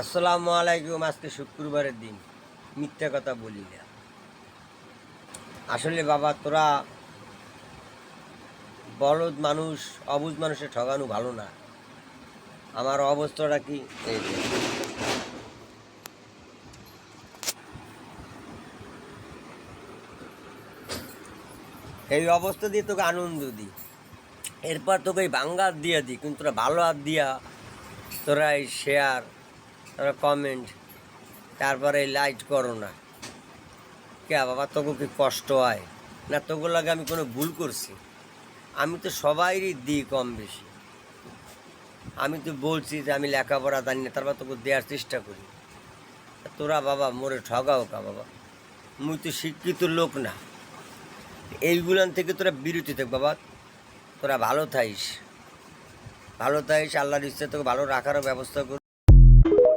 আসসালামু আলাইকুম। আজকে শুক্রবারের দিন, মিথ্যা কথা বলি না। আসলে বাবা, তোরা বলদ মানুষ, অবুঝ মানুষে ঠগানো ভালো না। আমার অবস্থাটা কি, এই যে এই অবস্থা দিয়ে তোকে আনন্দ দিই, এরপর তোকে এই ভাঙ্গা হাত দিয়ে দিই, কিন্তু তোরা ভালো হাত দিয়া তোরা এই শেয়ার, তোরা কমেন্ট, তারপরে এই লাইক করো না। কে বাবা, তোকে কি কষ্ট হয় না? তোকে লাগে আমি কোনো ভুল করছি? আমি তো সবাইরই দিই কম বেশি। আমি তো বলছি যে আমি লেখাপড়া জানি না, তারপর তোকে দেওয়ার চেষ্টা করি। তোরা বাবা মোরে ঠগাও কা বাবা? মুই তো শিক্ষিত লোক না। এইগুলান থেকে তোরা বিরত থাক বাবা। তোরা ভালো থাইস, ভালো থাইস। আল্লাহর ইচ্ছে তোকে ভালো রাখারও ব্যবস্থা করুক।